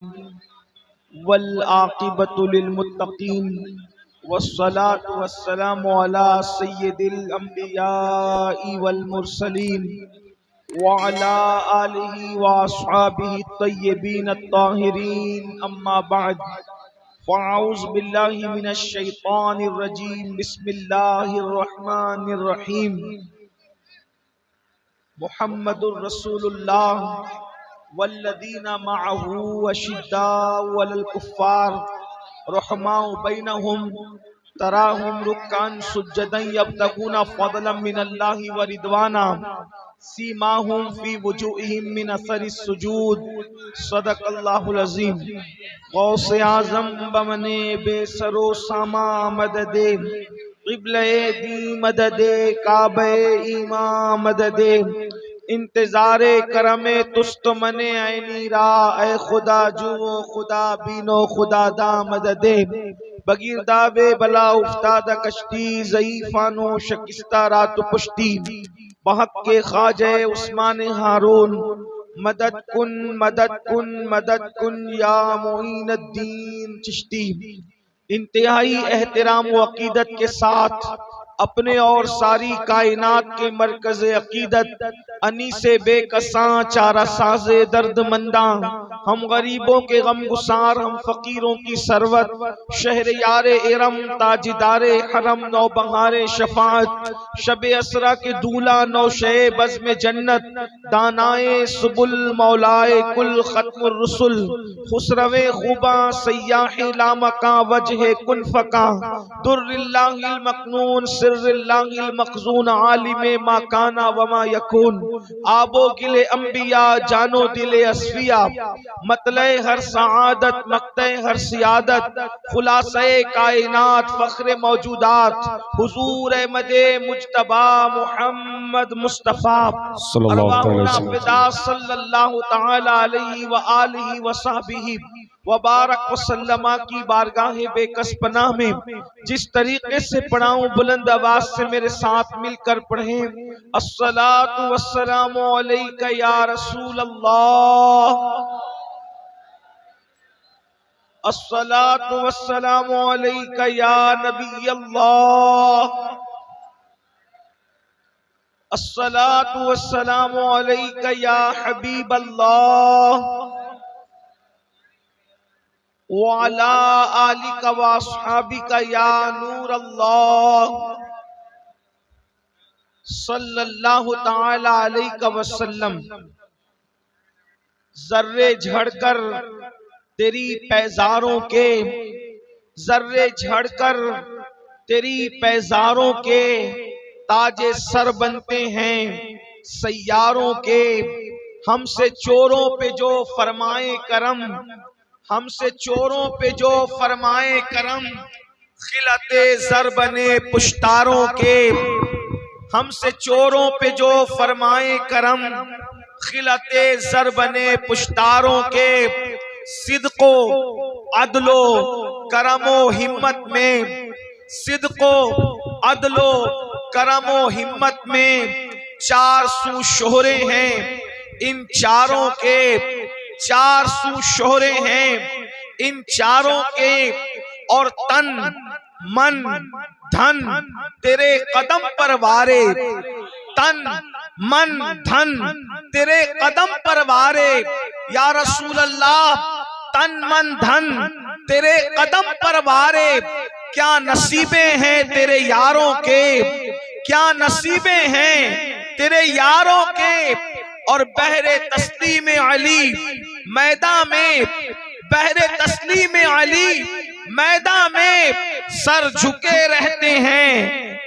वल आक़िबतु लिल मुत्तक़ीन वस्सलातु वस्सलामु अला सय्यिदिल अंबियाइ वल मुरसलीन व अला आलिहि व अस्हाबिहि तय्यबीन अत्ताहिरीन अम्मा बअद फ़अऊज़ु बिल्लाहि मिनश शैतानिर रजीम बिस्मिल्लाहिर रहमानिर रहीम मुहम्मदुर रसूलुल्लाह वल्लज़ीना मअहू अशिद्दाउ अलल कुफ़्फ़ार रहमाउ बैनहुम तराहुम रुक्कान सुज्जदन यब्तगूना फ़ज़लन मिनल्लाहि व रिदवाना सीमाहुम फ़ी वुजूहिहिम मिन असरिस सुजूद सदक़ल्लाहुल अज़ीम। गौसे आज़म बमने बेसरो सामा मददे क़िबले दी मददे काबे ईमा मददे इंतज़ारे करमे तुस्त मने ऐनी रा ए खुदा जुओ खुदा बीनो खुदा दा मददे बगीर दाबे बला उफ्तादा कश्ती ज़ईफ़ानो शकिस्ता रात पुश्ती बहक के ख्वाजे उस्मान हारून मदद कुन मदद कुन मदद कुन या मोइनुद्दीन चिश्ती। इंतहाई एहतराम व अकीदत के साथ अपने और सारी कायनात के मरकज़ अकीदत अनीसे बेकसां चारा साज़े दर्द मंदा हम गरीबों के गम गुसार हम फ़कीरों की सरवत शहर यारे इरम ताजदारे हरम नौ बहारे शफात शब असरा के दूला नौ शे बज़्म जन्नत दानाए सुबुल मौलाए कुल खत्मुर रुसुल खुसरवे खुबा सयाहे लामका वजह कुन फका दुर्रिल्लाहिल मकनून सिर्रिल्लाहिल मखजून आलिमे मा काना वमा यकून आबो गिले अंबिया जानो दिले अस्फिया मतले हर सआदत मक्ते हर सियादत खुलासे कायनात फख्रे मौजूदात हुजूर अहमदे मुज्तबा मुहम्मद मुस्तफ़ा सल्लल्लाहु तआला अलैहि व आलिहि व सहबिही व बारक वसल्लमा की बारगाह बेकस पनाह में जिस तरीके से पढ़ाऊं बुलंद आवाज से मेरे साथ मिलकर पढ़ें। अस्सलातु वस्सलामु अलैका या रसूल अल्लाह, अस्सलातु वस्सलामु अलैका या नबी अल्लाह, अस्सलातु वस्सलामु अलैका या हबीब अल्लाह व अला आलिका व अस्हाबिका या नूर अल्लाह सल्लल्लाहु तआला अलैहि वसल्लम। जर्रे झड़कर तेरी पैजारों के, जर्रे झड़कर तेरी पैजारों के ताजे सर बनते हैं सैयारों के। हमसे चोरों पे जो फरमाए करम, हमसे चोरों पे जो फरमाए करम खिलते जर बने पुश्तारों के। हमसे चोरों पे जो फरमाए करम खिलते जर बने पुश्तारों के। सिद्को अदलो करमो हिम्मत में, सिद्को अदलो करमो हिम्मत में चार सू शोहरे हैं इन चारों के, चार सू शोहरे हैं इन चारों के। और तन मन धन तेरे कदम पर वारे, तन मन धन तेरे कदम पर वारे। या रसूल अल्लाह तन मन धन तेरे कदम पर वारे। क्या नसीबे हैं तेरे यारों के, क्या नसीबे हैं तेरे यारों के। और बहरे तस्लीम अली मैदान में, बहरे तस्लीम अली मैदान में सर झुके रहते हैं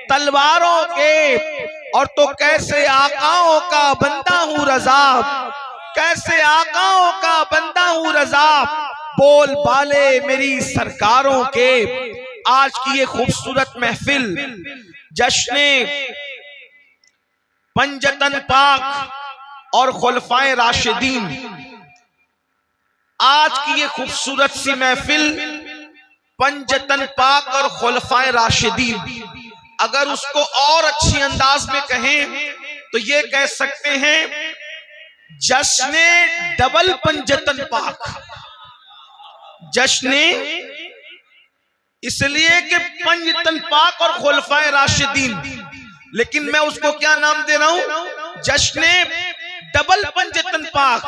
तलवारों के। और तो कैसे आकाओं का बंदा हूँ रजा, कैसे आकाओं का बंदा हूँ रजा बोल बाले मेरी सरकारों के। आज की ये खूबसूरत महफिल जश्ने पंजतन पाक और खुलफाए राशिदीन, आज की ये खूबसूरत सी महफिल पंजतन पाक और खुलफाए राशिदीन, अगर उसको और अच्छी अंदाज में कहें तो ये कह सकते हैं जश्ने डबल पंजतन पाक, जश्न इसलिए कि पंजतन पाक और खुलफाए राशिदीन, लेकिन मैं उसको क्या नाम दे रहा हूं? जश्न डबल पंजतन पाक।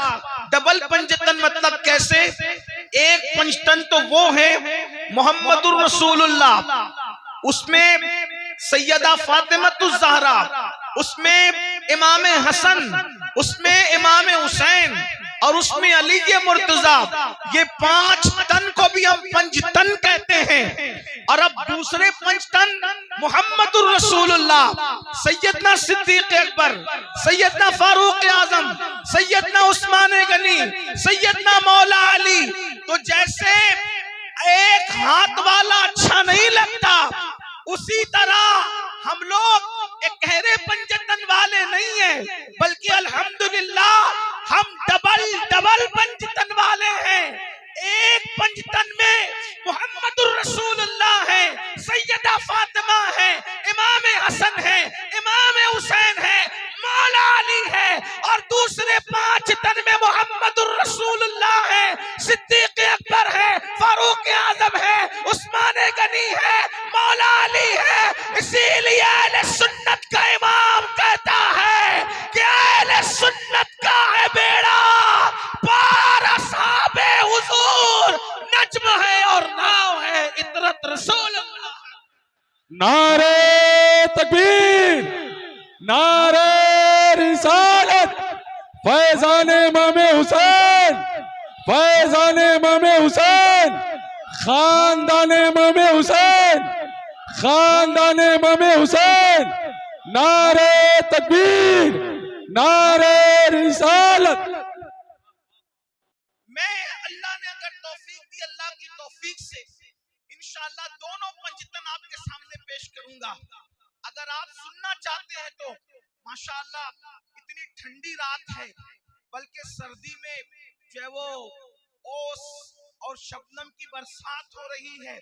डबल पंजतन मतलब कैसे? एक पंजतन तो वो है मोहम्मदुर रसूलुल्लाह, उसमें सैयदा फातिमतुज़ ज़हरा, उसमें इमाम हसन, उसमें इमाम हुसैन और उसमें अली के मुर्तजा। ये 5 तन को भी हम पंजतन कहते हैं। और अब दूसरे पंजतन मोहम्मदुर रसूलुल्लाह, सैयदना सिद्दीक अकबर, सैयदना फारूक आजम, सैयदना उस्मान गनी, सैयदना मौला अली। तो जैसे एक हाथ वाला अच्छा नहीं लगता, उसी तरह हम लोग एक गहरे पंजतन वाले नहीं है, बल्कि अल्हम्दुलिल्लाह हम डबल पंजतन वाले हैं। एक पंजतन में मोहम्मदुर रसूलुल्लाह है, सैयदा फातिमा है, इमाम हसन है, इमाम हुसैन है, मौला अली है। और दूसरे 5 तन में मोहम्मदुर रसूलुल्लाह है, सिद्दीक अकबर है, फारूक आजम है, उस्मान गनी है, मौला अली है। इसीलिए अहले सुन्नत का इमाम कहता है कि अहले सुन्नत का है बेड़ा पार असहाबे हुजूर, नज्म है और नाव है इतरत रसूलुल्लाह। नारे तकबीर, नारे रिसालत, फैजान इमाम हुसैन, फैजान इमाम हुसैन, खानदान इमाम हुसैन, खानदान इमाम हुसैन। नारे तकबीर, नारे रिसालत। मैं अल्लाह ने अगर तौफीक दी, अल्लाह की तौफीक से इंशाअल्लाह दोनों पंजतन आपके सामने पेश करूंगा। अगर आप सुनना चाहते हैं तो माशाअल्लाह इतनी ठंडी रात है, बल्कि सर्दी में जो है वो ओस और शबनम की बरसात हो रही है,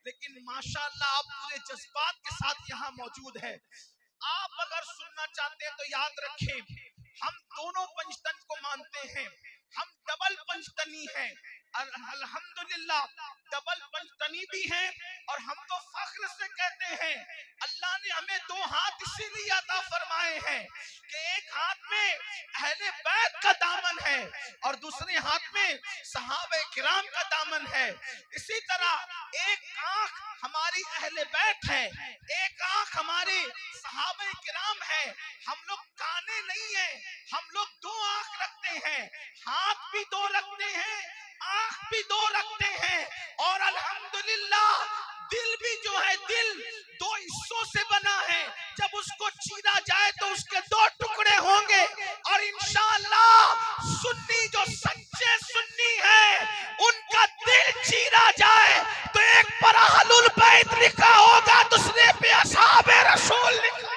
लेकिन माशाअल्लाह आप पूरे जज्बात के साथ यहाँ मौजूद है। आप अगर सुनना चाहते हैं तो याद रखें, हम दोनों पंजतन को मानते हैं, हम डबल पंजतनी हैं। अल्हम्दुलिल्लाह डबल पंजतनी भी हैं। और हम तो फख्र से कहते हैं अल्लाह ने हमें 2 हाथ इसीलिए अता फरमाए हैं कि एक हाथ में अहले बैत का दामन है और दूसरे हाथ में सहाबे किराम का दामन है। इसी तरह एक आंख हमारी अहले बैत है, एक आंख हमारे सहाबे किराम है। हम लोग काने नहीं है, हम लोग 2 आंख रखते हैं, हाथ भी 2 रखते हैं, आंख भी 2 रखते हैं। और अल्हम्दुलिल्लाह दिल भी जो है, दिल 2 हिस्सों से बना है। जब उसको चीरा जाए तो उसके 2 टुकड़े होंगे। और इंशाअल्लाह सुन्नी जो सच्चे सुन्नी है, उनका दिल चीरा जाए तो एक पर अहलुल बैत लिखा होगा, दूसरे पे असहाबे रसूल लिखा।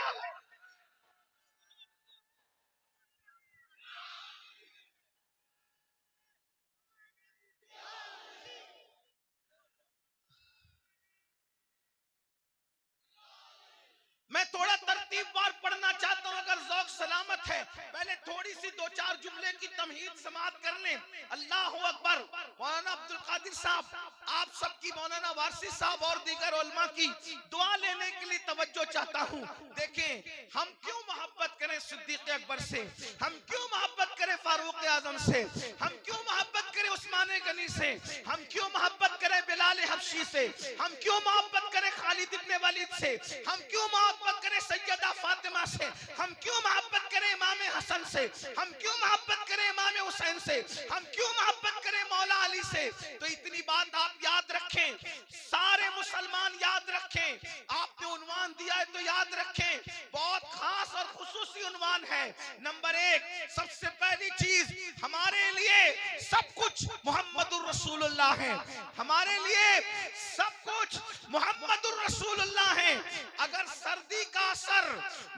मैं थोड़ा तरतीबवार पढ़ना चाहता हूं, अगर ज़ौक़ सलामत है। पहले थोड़ी सी 2-4 जुमले की तमहीद समाअत कर लें। अल्लाहु अकबर। मौलाना अब्दुल कादिर साहब, आप सबकी, मौलाना वारसी साहब और दीगर उलमा की दुआ लेने के लिए तवज्जो चाहता हूं। देखें, हम क्यों मोहब्बत करें सिद्दीक अकबर से, हम क्यों मोहब्बत करें फारूक आजम से, हम क्यों मोहब्बत करें उस्मान गनी से, हम क्यों मोहब्बत करें बिलाल हबशी से, हम क्यों मोहब्बत करें खालिद इब्ने वलीद से, हम क्यों मोहब्बत करें सैयदा फातिमा से, हम क्यों मोहब्बत करें इमाम हसन से, हम क्यों मोहब्बत करें इमाम हुसैन से, हम क्यों मोहब्बत करें मौला अली से। तो इतनी बात आप याद रखें, सारे मुसलमान याद रखें। आपने उन्वान दिया है तो याद रखें, बहुत खास और खुसूसी उन्वान है। नंबर 1, सबसे पहली चीज, हमारे लिए सब कुछ मोहम्मदुर रसूलुल्लाह है, हमारे लिए सब कुछ मोहम्मदुर रसूलुल्लाह है। अगर सर्दी का असर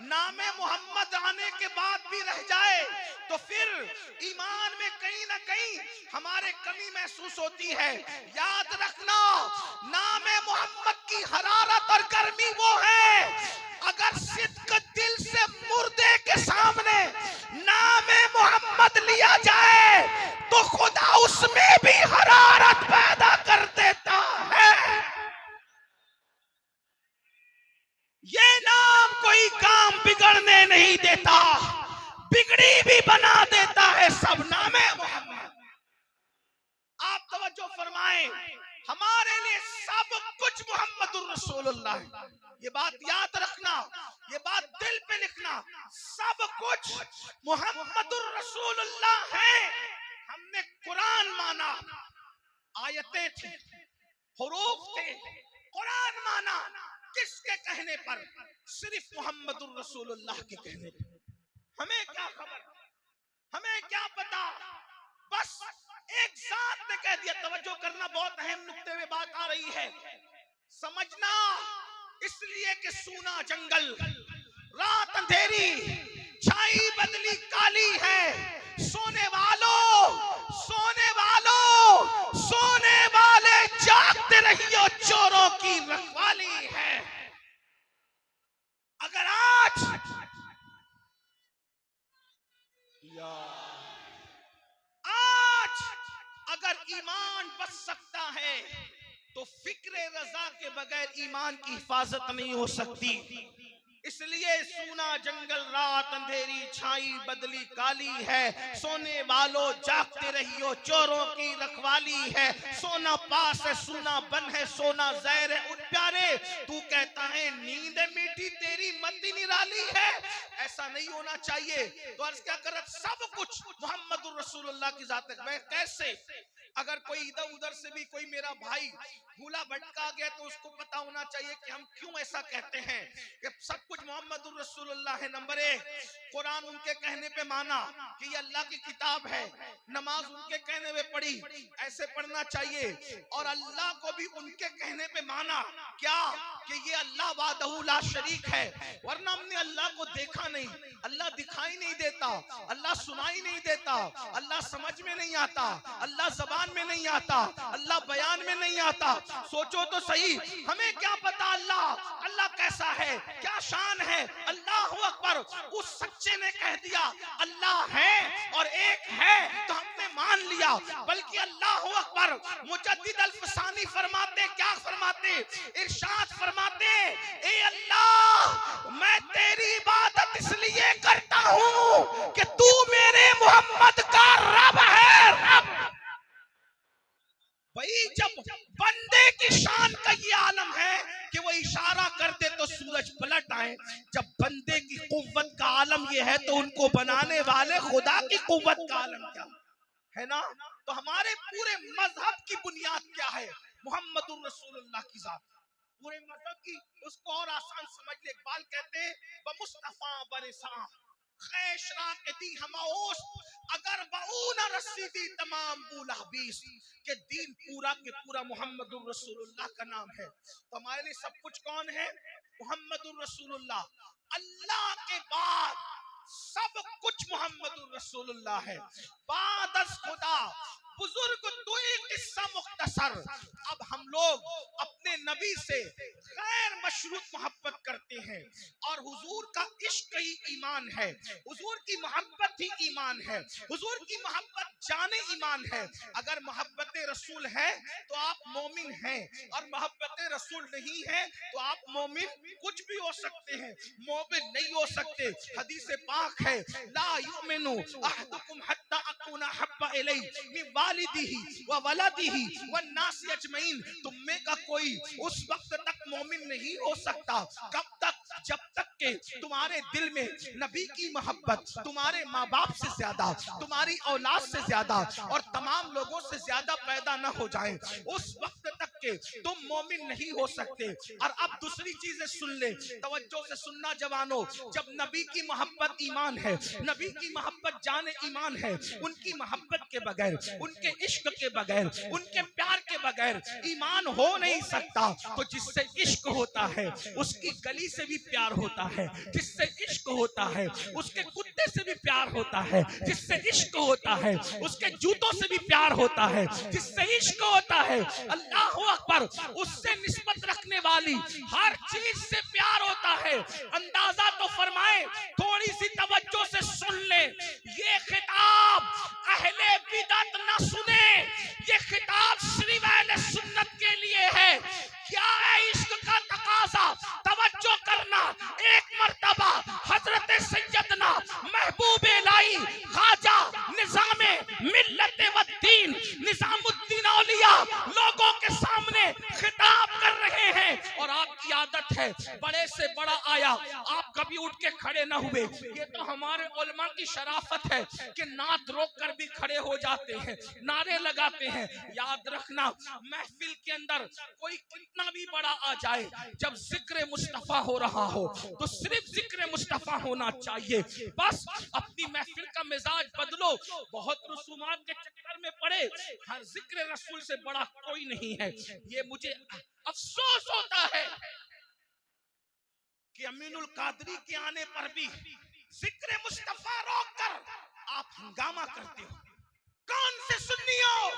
नामे मोहम्मद आने के बाद भी रह जाए तो फिर ईमान में कहीं ना कहीं हमारे कमी महसूस होती है। याद रखना, नामे मोहम्मद की हरारत और गर्मी वो है, अगर सिद्क दिल से मुर्दे के सामने नामे मोहम्मद लिया जाए तो खुदा उसमें भी हरारत पैदा कर देता, बिगड़ी भी बना देता है, सब नामे मोहम्मद। आप तवज्जो फरमाएं, हमारे लिए सब कुछ मोहम्मदुर रसूलुल्लाह है। ये बात याद रखना, ये बात दिल पे लिखना, सब कुछ मोहम्मदुर रसूलुल्लाह है। हमने कुरान माना, आयतें थी, हुरूफ थे, कुरान माना, किसके कहने पर? सिर्फ मोहम्मदुर रसूलुल्लाह के कहने पर। हमें क्या खबर, हमें क्या पता, बस एक जात ने कह दिया। तवज्जो करना, बहुत अहम नुक्ते में बात आ रही है, समझना। इसलिए कि सूना जंगल, रात अंधेरी, छाई बदली काली है, सोने वालों, सोने वालों, सोने वाले जागते रहियो, चोरों की रखवाली है। अगर आज अगर ईमान बच सकता है तो फिक्रे रजा के बगैर ईमान की हिफाजत नहीं हो सकती। इसलिए सूना जंगल, रात अंधेरी, छाई बदली काली है, सोने वालों जागते रहियो, चोरों की रखवाली है। सोना पास है, सूना बन है, सोना जहर है। उन प्यारे, तू कहता है नींद मीठी, तेरी मती निराली है। ऐसा नहीं होना चाहिए। तो अर्ज क्या कर, सब कुछ मोहम्मदुर रसूलुल्लाह की जात है। मैं कैसे, अगर कोई इधर उधर से भी कोई मेरा भाई भूला भटका गया तो उसको पता होना चाहिए कि हम क्यों ऐसा कहते हैं कि सब कुछ मोहम्मदुर रसूलुल्लाह है। नंबर एक, कुरान उनके कहने पे माना कि ये अल्लाह की किताब है, नमाज उनके कहने पे पढ़ी, ऐसे पढ़ना चाहिए। और अल्लाह को भी उनके कहने पे माना, क्या कि ये अल्लाह वादहू ला शरीक है। वरना हमने अल्लाह को देखा नहीं, अल्लाह दिखाई नहीं देता, अल्लाह सुनाई नहीं देता, अल्लाह समझ में नहीं आता, अल्लाह जबान में नहीं आता, अल्लाह बयान में नहीं आता। सोचो तो सही, हमें क्या पता अल्लाह अल्लाह कैसा है, क्या शान है। अल्लाह अकबर, उस सच्चे ने कह दिया अल्लाह है और एक है तो हमने मान लिया। बल्कि अल्लाह अकबर, मुजद्दिद अल-फसानी फरमाते, क्या फरमाते, इरशाद फरमाते, ए अल्लाह मैं तेरी इबादत इसलिए करता हूं कि तू मेरे मोहम्मद का रब है। रब भाई, जब बंदे की शान का ये आलम है कि वो इशारा कर दे तो सूरज पलट आए, जब बंदे की कुव्वत का आलम ये है तो उनको बनाने वाले खुदा की कुव्वत का आलम क्या है ना। तो हमारे पूरे मजहब की बुनियाद क्या है? मोहम्मदुर रसूलुल्लाह की जात। पूरे मजहब की, उसको और आसान समझ ले। इकबाल कहते हैं बमुस्तफा बरसा खैशरा के दी हमाओस, अगर बऊना रसीदी तमाम बूला बीस, के दीन पूरा के पूरा मोहम्मदुर रसूलुल्लाह का नाम है। तो हमारे लिए सब कुछ कौन है? मोहम्मदुर रसूलुल्लाह। अल्लाह के बाद सब कुछ मोहम्मदुर रसूलुल्लाह है। बादस खुदा बुजुर्ग दुई किस्सा मुख्तसर। अब हम लोग अपने नबी से गैर मशरूत मोहब्बत करते हैं और हुजूर का इश्क ही ईमान है, हुजूर की मोहब्बत ही ईमान है, हुजूर की मोहब्बत जाने ईमान है। अगर मोहब्बत रसूल है तो आप मोमिन हैं, और मोहब्बत रसूल नहीं है तो आप मोमिन कुछ भी हो सकते हैं, मोमिन नहीं हो सकते। हदीस पाक है, ला युमिनु अहदुकुम हत्ता अकुना हब्बा इलैहि मिन वालिदिही व वलदिही व नास अजमईन। तुम में का कोई उस वक्त तक मोमिन नहीं हो सकता, कब तक? जब तक के तुम्हारे दिल में नबी की मोहब्बत तुम्हारे माँ बाप से ज्यादा, तुम्हारी औलाद से ज्यादा और तमाम लोगों से ज्यादा पैदा न हो जाए, उस वक्त तक के तुम मोमिन नहीं हो सकते। और अब दूसरी चीजें सुन ले, तवज्जो से सुनना जवानों। जब नबी की मोहब्बत ईमान है, नबी की मोहब्बत जाने ईमान है, उनकी मोहब्बत के बगैर, उनके इश्क के बगैर, उनके प्यार के बगैर ईमान हो नहीं सकता। तो जिससे इश्क होता है उसकी गली से भी प्यार होता है, जिससे इश्क होता है उसके कुत्ते से भी प्यार होता है, जिससे इश्क होता है उसके जूतों से भी प्यार होता है, जिससे इश्क होता है अल्लाह अकबर उससे निस्बत रखने वाली हर चीज से प्यार होता है। अंदाजा तो फरमाए, थोड़ी सी तवज्जो से सुन ले। ये खिताब अहले बिदअत न सुने, ये खिताब सिर्फ अहले सुन्नत के लिए है। क्या है इश्क का तकाजा? तवज्जो करना। एक मर्तबा हजरत सैयदना है, बड़े से बड़ा आया, आप कभी उठ के खड़े ना हुए। ये तो हमारे उलमा की शराफत है कि नात रोक कर भी खड़े हो जाते हैं, नारे लगाते हैं। याद रखना, महफिल के अंदर कोई कितना भी बड़ा आ जाए, जब जिक्र मुस्तफा हो रहा हो तो सिर्फ जिक्र मुस्तफा होना चाहिए। बस अपनी महफिल का मिजाज बदलो, बहुत रसूमात के चक्कर में पड़े, हर जिक्र रसूल से बड़ा कोई नहीं है। ये मुझे अफसोस होता है कि अमीनुल कादरी के आने पर भी जिक्र मुस्तफा रोक कर आप हंगामा करते हो। कौन से सुन्नी हो?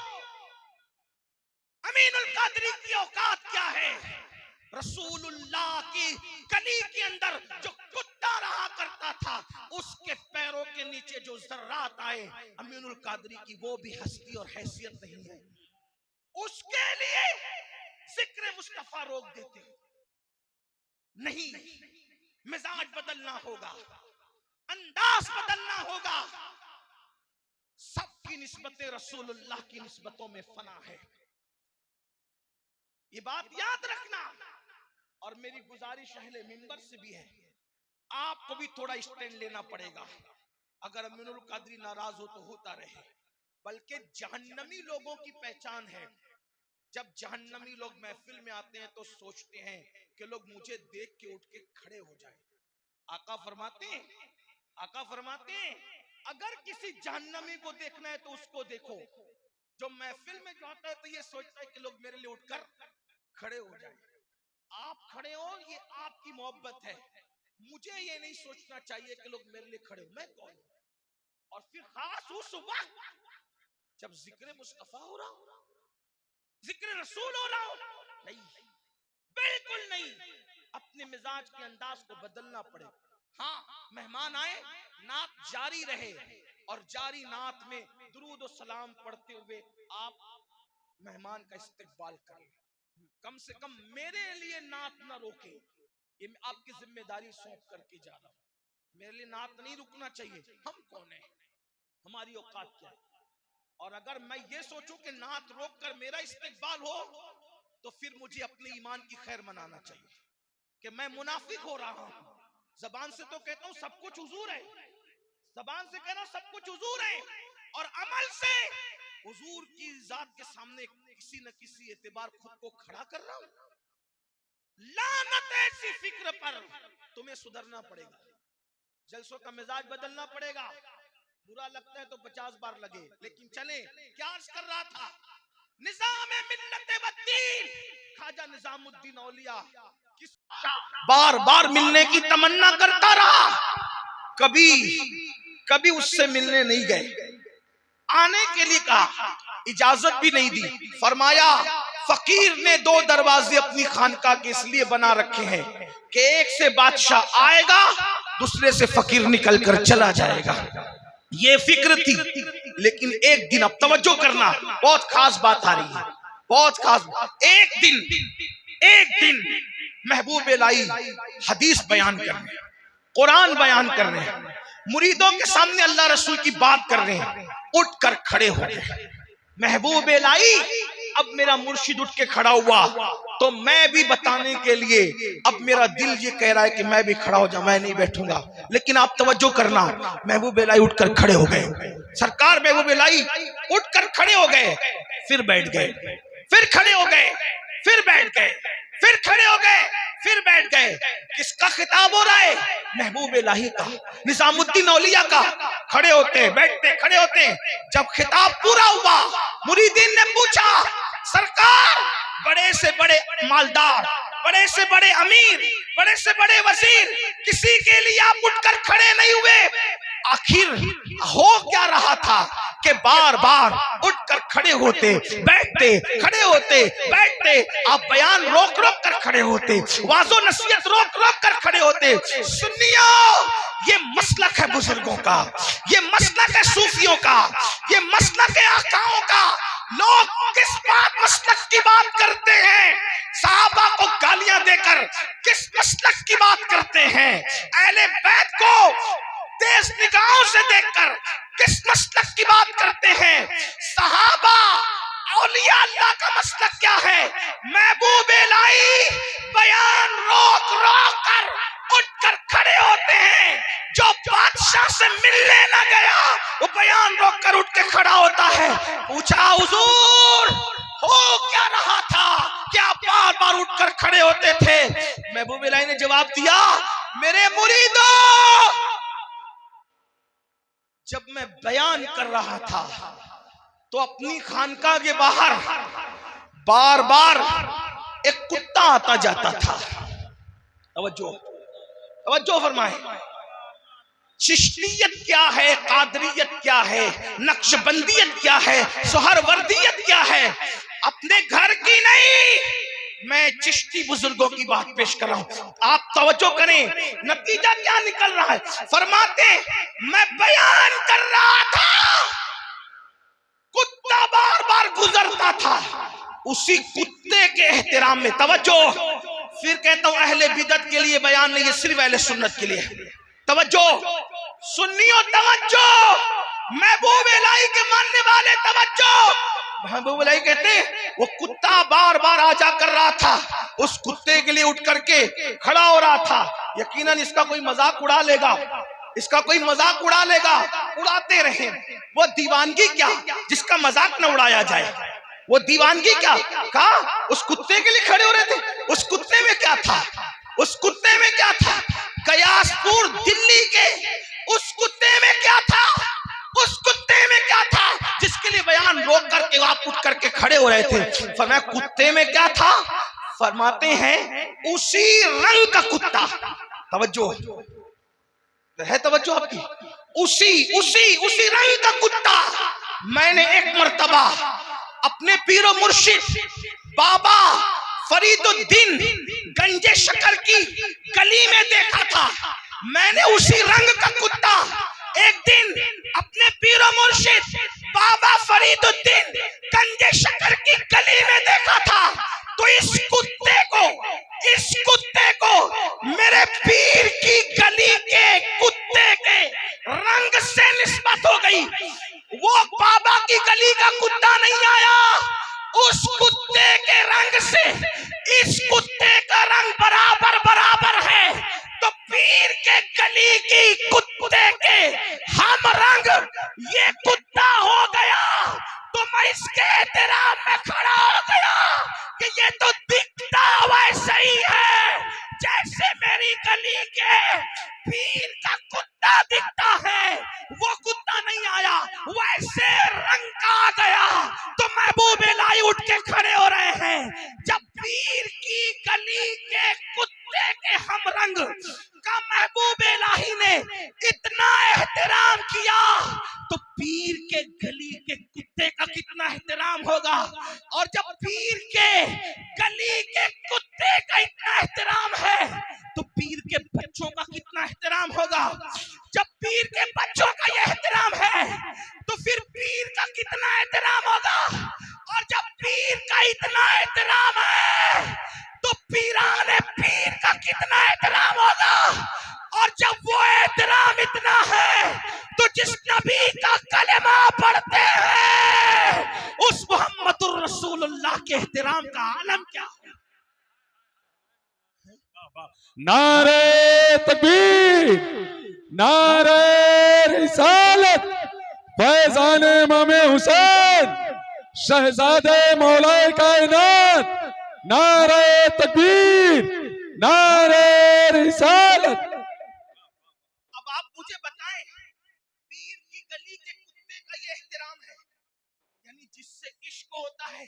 अमीनुल कादरी की औकात क्या है? रसूलुल्लाह की गली के अंदर जो कुत्ता रहा करता था, उसके पैरों के नीचे जो जर्रात आए, अमीनुल कादरी की वो भी हस्ती और हैसियत नहीं है। उसके लिए जिक्र मुस्तफा रोक देते नहीं। मिजाज बदलना होगा, अंदाज बदलना होगा। सबकी निस्बतें रसूलुल्लाह की निस्बतों में फना है, ये बात याद रखना। और मेरी गुजारिश अहले मिंबर से भी है, आपको भी थोड़ा स्टैंड लेना पड़ेगा। अगर अमीनुल कादरी नाराज हो तो होता रहे, बल्कि जहन्नमी लोगों की पहचान है, जब जहन्नमी लोग महफिल में आते हैं तो सोचते हैं कि लोग मुझे देख के उठ के खड़े हो जाएं। आका फरमाते हैं अगर किसी जहन्नमी को देखना है तो उसको देखो जो महफिल में जाता है तो ये सोचता है कि लोग मेरे लिए उठकर खड़े हो जाएं। आप खड़े हो, ये आपकी मोहब्बत है। मुझे ये नहीं सोचना चाहिए कि लोग मेरे लिए खड़े हो, मैं कौन हूं। और फिर खास उस वक्त जब जिक्र मुस्तफा हो रहा हो, जिक्र रसूल हो रहा हो, नहीं, बिल्कुल नहीं। अपने मिजाज के अंदाज को बदलना पड़े। हाँ, मेहमान आए, नात जारी रहे, और जारी नात में दुरूद और सलाम पढ़ते हुए आप मेहमान का इस्तकबाल करें। कम से कम मेरे लिए नात ना रोके, ये आपकी जिम्मेदारी सौंप करके जा रहा हूं। मेरे लिए नात नहीं रुकना चाहिए। हम कौन है, हमारी औकात क्या है? और अगर मैं ये सोचूं कि नात रोक कर मेरा इस्तकबाल हो, तो फिर मुझे अपने ईमान की खैर मनाना चाहिए कि मैं मुनाफिक हो रहा हूं। जबान से तो कहता हूं सब कुछ हुजूर है, जबान से कह रहा हूं सब कुछ हुजूर है, और अमल से हुजूर की जात के सामने किसी न किसी एतबार खुद को खड़ा कर रहा हूं। लानत ऐसी फिक्र पर, तुम्हें सुधरना पड़ेगा, जलसों का मिजाज बदलना पड़ेगा। बुरा लगता है तो 50 बार लगे, लेकिन चले। क्या अर्ज कर रहा था? निजाम मिल्लत वद्दीन ख्वाजा निजामुद्दीन औलिया बार बार मिलने की तमन्ना करता रहा, कभी उससे मिलने नहीं गए। आने के लिए कहा, इजाजत भी नहीं दी। फरमाया फकीर ने 2 दरवाजे अपनी खानका के इसलिए बना रखे हैं कि एक से बादशाह आएगा, दूसरे से फकीर निकल कर चला जाएगा। ये फिक्र थी। लेकिन एक दिन, अब तवज्जो करना, बहुत खास बात आ रही है, बहुत खास। एक दिन महबूब इलाही हदीस बयान कर रहे हैं, कुरान बयान कर रहे हैं, मुरीदों के सामने अल्लाह रसूल की बात कर रहे हैं, उठकर खड़े हो गए। महबूब इलाही, अब मेरा मुर्शिद उठ के खड़ा हुआ तो मैं भी बताने के लिए, अब मेरा दिल ये कह रहा है कि मैं भी खड़ा हो जाऊं, मैं नहीं बैठूंगा। लेकिन आप तवज्जो करना, महबूब इलाही उठकर खड़े हो गए। सरकार महबूब इलाही उठकर खड़े हो गए, फिर बैठ गए, फिर खड़े हो गए, फिर बैठ गए, फिर खड़े हो गए, फिर बैठ गए। किसका खिताब हो रहा है? महबूब इलाही का, निजामुद्दीन औलिया का। खड़े होते बैठते, खड़े होते। जब खिताब पूरा हुआ, मुरीदीन ने पूछा, सरकार, बड़े से बड़े मालदार, बड़े से बड़े अमीर, बड़े से बड़े वजीर, किसी के लिए आप उठकर खड़े नहीं हुए? आखिर हो क्या रहा था कि बार बार उठकर खड़े होते बैठते, खड़े होते बैठते, आप बयान रोक रोक कर खड़े होते, वाजो नसीहत रोक रोक कर खड़े होते। सुन्नियों, ये मसलक है बुजुर्गों का, ये मसलक है सूफियों का, ये मसलक है आकाओं का। लोग किस मसलक की बात करते हैं? सहाबा को गालियां देकर किस मसलक की बात करते हैं? अहले बैत को तेज निगाहों से देखकर किस मसलक की बात करते हैं? सहाबा औलिया अल्लाह का मसलक क्या है? महबूब इलाही बयान रोक रोक कर उठकर खड़े होते हैं। जो बादशाह से मिलने न गया वो बयान रोक कर उठ के खड़ा होता है। पूछा हुजूर हो क्या रहा था, क्या बार बार उठकर खड़े होते थे? महबूब इलाही ने जवाब दिया, मेरे मुरीदों, जब मैं बयान कर रहा था तो अपनी खानका के बाहर बार बार एक कुत्ता आता जाता था। तवज्जो तवज्जो फरमाए। चिश्तियत क्या है, कादरियत क्या है, नक्शबंदियत क्या है, सोहरवर्दियत क्या है, अपने घर की नहीं, मैं चिश्ती बुजुर्गों की बात पेश कर रहा हूं। आप तवज्जो करें, नतीजा क्या निकल रहा है। फरमाते मैं बयान कर रहा था, कुत्ता बार बार गुजरता था, उसी कुत्ते के एहतराम में। तवज्जो, फिर कहता हूं अहले बिदअत के लिए बयान नहीं है, सिर्फ अहले सुन्नत के लिए। तवज्जो सुन्नियों, तवज्जो महबूब इलाही के मानने वाले, तवज्जो। महबूब इलाही कहते वो कुत्ता बार बार आ जा कर रहा था, उस कुत्ते के लिए उठ करके खड़ा हो रहा था। यकीनन इसका कोई मजाक उड़ा लेगा, इसका कोई मजाक उड़ा लेगा, उड़ाते रहे। वो दीवानगी क्या जिसका मजाक न उड़ाया जाए, वो दीवानगी क्या। कहा उस कुत्ते के लिए खड़े हो रहे थे, उस कुत्ते में क्या था, उस कुत्ते में क्या था? कयासपुर दिल्ली के उस कुत्ते में क्या था, उस कुत्ते में क्या था जिसके लिए बयान रोक करके आप उठ करके खड़े हो रहे थे? फरमाया कुत्ते में क्या था? फरमाते हैं उसी रंग का कुत्ता। तवज्जो है, तवज्जो आपकी। उसी उसी उसी रंग का कुत्ता मैंने एक मर्तबा अपने पीरो मुर्शिद बाबा फरीदुद्दीन गंजे शकर की गली में देखा था। मैंने उसी रंग का कुत्ता एक दिन अपने पीरो मुर्शिद बाबा फरीदुद्दीन गंजे शकर की गली में देखा था। तो इस कुत्ते को मेरे पीर की गली के कुत्ते के रंग से निस्बत हो गई। वो बाबा की गली का कुत्ता नहीं आया, उस कुत्ते के रंग से इस कुत्ते का रंग बराबर बराबर है। तो पीर के गली की कुत्ते के हम रंग ये कुत्ता हो गया। तो मैं इसके एहतराम में खड़ा हो गया कि ये तो दिखता वैसे ही है जैसे मेरी गली के पीर का कुत्ता दिखता है। वो कुत्ता नहीं आया, वैसे रंग का आ गया। तो महबूब इलाही उठ के खड़े हो रहे हैं। जब पीर की गली के कुत्ते के हम रंग का महबूब इलाही ने इतना एहतराम किया तो पीर के गली के कुत्ते का कितना एहतराम होगा। और जब पीर के गली के कुत्ते का इतना एहतराम है तो पीर के बच्चों का कितना एहतराम होगा। जब पीर के बच्चों का यह एहतराम है तो फिर पीर का कितना एहतराम होगा। और जब पीर का इतना एहतराम है तो पीराने पीर का कितना एहतराम होगा। और जब वो एहतराम इतना है तो जिस नबी का कलेमा पढ़ते हैं उस मोहम्मदुर रसूलुल्लाह के एहतराम का आलम क्या है। नारे तकबीर, नारे रिसालत, फैजाने इमामे हुसैन, शहजादे मौलाए कायनात, नारे तकबीर, नारे रिसालत। अब आप मुझे बताएं, पीर की गली के कुत्ते का ये एहतराम है, यानी जिससे इश्क होता है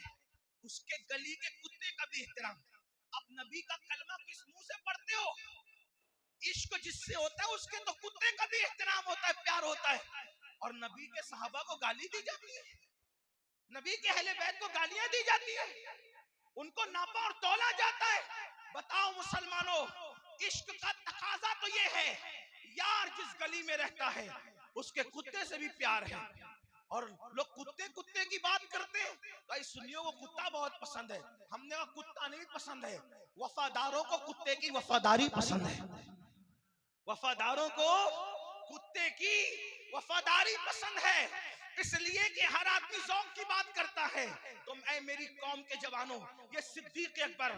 उसके गली के कुत्ते का भी एहतराम। अब नबी का कलमा किस मुंह से पढ़ते हो? इश्क जिससे होता है उसके तो कुत्ते का भी एहतराम होता है, प्यार होता है। और नबी के सहाबा को गाली दी जाती है, नबी के अहले बैत को गालियां दी जाती है, उनको नापा और तोला जाता है। बताओ मुसलमानों, इश्क का तकाजा तो ये है, यार जिस गली में रहता है उसके कुत्ते से भी प्यार है। और लोग कुत्ते कुत्ते की बात करते हैं, भाई सुन्नियों को कुत्ता बहुत पसंद है। हमने कहा कुत्ता नहीं पसंद है, वफादारों को कुत्ते की वफादारी पसंद है। वफादारों को कुत्ते की वफादारी पसंद है। इसलिए कि हर आदमी ज़ौक़ की बात करता है। तो ऐ मेरी कौम के जवानों, ये सिद्दीक़ अकबर,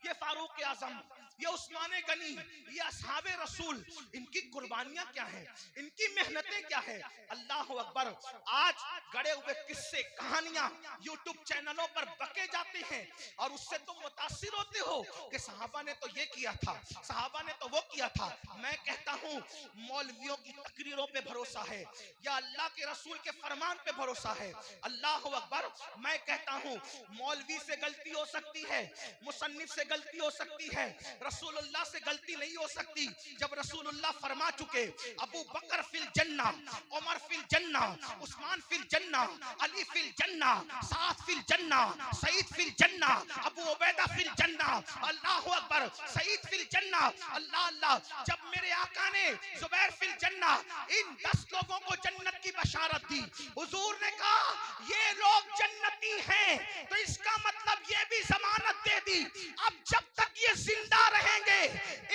ये फारूक आज़म, ये उस्मान गनी, ये असहाबे रसूल, इनकी कुर्बानियां क्या है, इनकी मेहनतें क्या है। अल्लाह अकबर। आज गड़े हुए किस्से कहानियां यूट्यूब चैनलों पर बके जाते हैं और उससे तुम मुतासिर होते हो कि सहाबा ने तो ये किया था, सहाबा ने तो वो किया था। मैं कहता हूँ मौलवियों की तकरीरों पे भरोसा है या अल्लाह के रसूल के फरमान पे भरोसा है। अल्लाह अकबर। मैं कहता हूँ मौलवी से गलती हो सकती है, मुसन्निफ से गलती हो सकती है, रसूलुल्लाह से गलती नहीं हो सकती। जब रसूलुल्लाह फरमा चुके अबू बकर फिल जन्ना, उमर फिल जन्ना, उस्मान फिल जन्ना, अली फिल जन्ना, साद फिल जन्ना, सईद फिल जन्ना, अबू उबैदा फिल जन्ना, अल्लाह अकबर, सईद फिल जन्ना, अल्लाह अल्लाह। जब मेरे आका ने जुबैर फिल जन्ना, इन 10 लोगों को जन्नत की बशारत दी, हुजूर ने कहा ये लोग जन्नती हैं, तो इसका मतलब ये भी जमानत दे दी अब जब तक ये जिंदा रहेंगे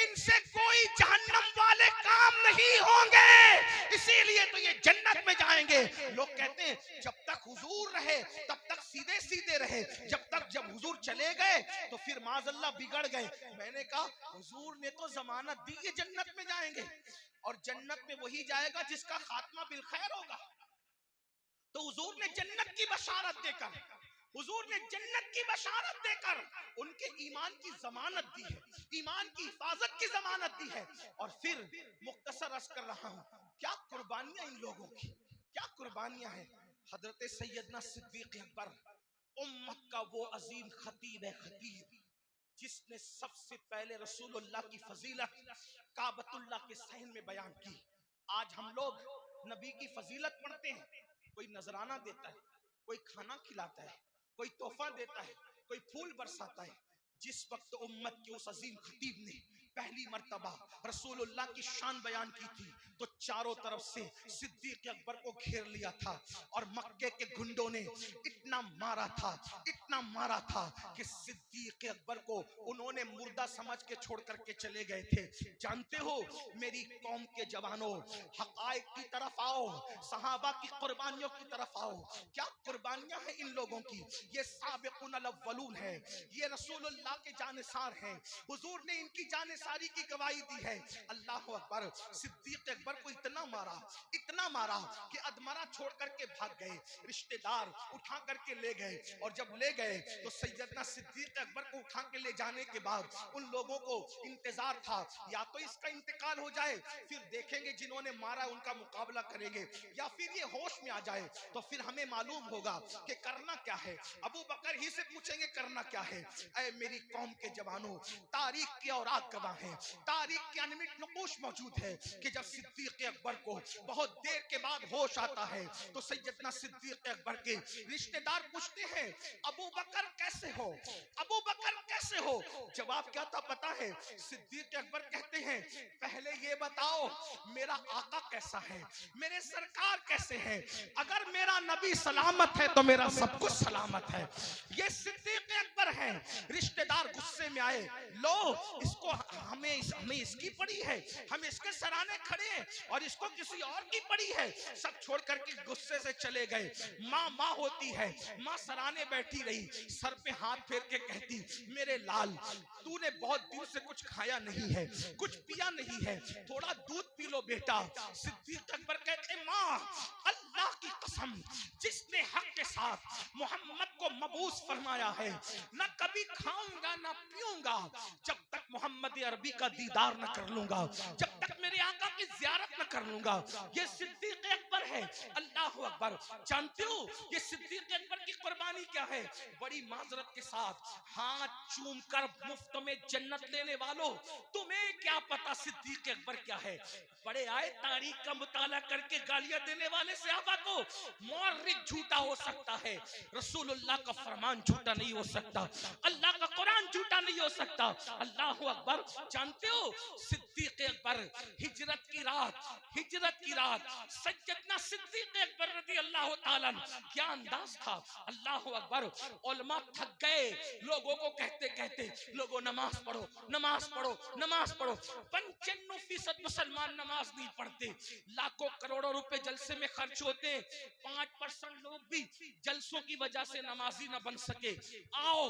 इनसे कोई जहन्नम वाले काम नहीं होंगे, इसीलिए तो ये जन्नत में जाएंगे। लोग कहते हैं जब तक हुजूर रहे तब तक सीधे सीधे रहे, जब हुजूर चले गए तो फिर माज़अल्लाह बिगड़ गए। मैंने कहा हुजूर ने तो जमानत दी ये जन्नत में जाएंगे, और जन्नत में वही जाएगा जिसका खात्मा बिल खैर होगा। तो हुजूर ने जन्नत की बशारत देकर, हुजूर ने जन्नत की बशारत देकर उनके ईमान की जमानत दी है, ईमान की हिफाजत की जमानत दी है। और फिर मुख्तसर अर्ज कर रहा हूं, क्या कुर्बानियां इन लोगों की, क्या कुर्बानियां हैं। हजरत सैयदना सिद्दीक अकबर उम्मत का वो अजीम खतीब है, खतीब जिसने सबसे पहले रसूलुल्लाह की फजीलत काबतुल्लाह के सहन में बयान की। आज हम लोग नबी की फजीलत पढ़ते हैं, कोई नजराना देता है, कोई खाना खिलाता है, कोई तोहफा देता है, कोई फूल बरसाता है। जिस वक्त उम्मत के उस अजीम खतीब ने पहली मर्तबा रसूलुल्लाह की शान बयान की थी तो चारों तरफ से सिद्दीक अकबर को घेर लिया था और मक्के के गुंडों ने इतना मारा था, इतना मारा था कि सिद्दीक अकबर को उन्होंने मुर्दा समझ के छोड़ करके चले गए थे। जानते हो मेरी कौम के जवानों, हक़ाइक़ की तरफ आओ, सहाबा की कुर्बानियों की तरफ आओ। क्या कुर्बानियां हैं इन लोगों की। ये साबिक़ुन अल-अव्वलून है, ये रसूलुल्लाह के जानिसार हैं, हुजूर ने इनकी जानिसारी की गवाही दी है। अल्लाह अकबर। सिद्दीक अकबर को इतना मारा कि अधमरा छोड़ करके भाग गए, रिश्तेदार उठा करके ले गए, और जब ले गए तो सैयदना सिद्दीक अकबर को उठा के ले जाने के बाद उन लोगों को इंतजार था या तो इसका इंतकाल हो जाए फिर देखेंगे जिन्होंने मारा उनका मुकाबला करेंगे, या फिर ये होश में आ जाए तो फिर हमें मालूम होगा कि करना क्या है। अबू बकर ही से पूछेंगे करना क्या है। ऐ मेरी कौम के जवानों, तारीख की औरात गवाह है, तारीख के अनमिट नकूश मौजूद है कि जब सिद्दीक अकबर को बहुत देर के बाद होश आता है तो सैयदना सिद्दीक अकबर के रिश्तेदार पूछते हैं अबू बकर कैसे हो, अबू बकर कैसे हो। जवाब क्या था पता है। सिद्दीक अकबर कहते हैं पहले ये बताओ मेरा आका कैसा है, मेरे सरकार कैसे हैं। अगर मेरा नबी सलामत है तो मेरा सब कुछ सलामत है। ये सिद्दीक अकबर हैं। रिश्तेदार गुस्से में आए, लो इसको हमें इसकी पड़ी है, हम इसके सराहने खड़े हैं और इसको किसी और की पड़ी है। सब छोड़ करके गुस्से से चले गए। माँ होती है, माँ सराहने बैठी रही, सर पे हाथ फेर के कहती मेरे लाल तूने बहुत दिन से कुछ खाया नहीं है, कुछ पिया नहीं है, थोड़ा दूध पी लो बेटा। सिद्दीक अकबर कहते माँ अल्लाह की कसम जिसने हक के साथ मोहम्मद को मबूस फरमाया है, न कभी खाऊंगा न पीऊंगा जब तक मोहम्मद अरबी का दीदार न कर लूंगा, जब तक मेरे आका की ज़ियारत न कर लूंगा। ये सिद्दीक अकबर है। अल्लाह अकबर। जानते हो ये सिद्दीक अकबर की कुर्बानी क्या है। बड़ी माजरत के साथ हाथ चूम कर मुफ्त में जन्नत लेने वालों, तुम्हें क्या पता सिद्दीक अकबर क्या है। बड़े आए तारीख का मुताला करके गालियां देने वाले सहाबा को मौर्रिख झूठा हो सकता है, रसूलुल्लाह का फरमान झूठा नहीं हो सकता, अल्लाह का कुरान झूठा नहीं हो सकता। अल्लाह अकबर। जानते हो सिद्दीक अकबर हिजरत की रात सैयदना सिद्दीक अकबर रज़ी अल्लाह ताला क्या अंदाज था। अल्लाह अकबर। उलमा थक गए लोगों को कहते कहते, लोगों नमाज पढ़ो नमाज पढ़ो नमाज पढ़ो। 95% मुसलमान नमाज नहीं पढ़ते। लाखों करोड़ों रुपए जलसे में खर्च होते, 5% लोग भी जलसों की वजह से नमाजी न बन सके। आओ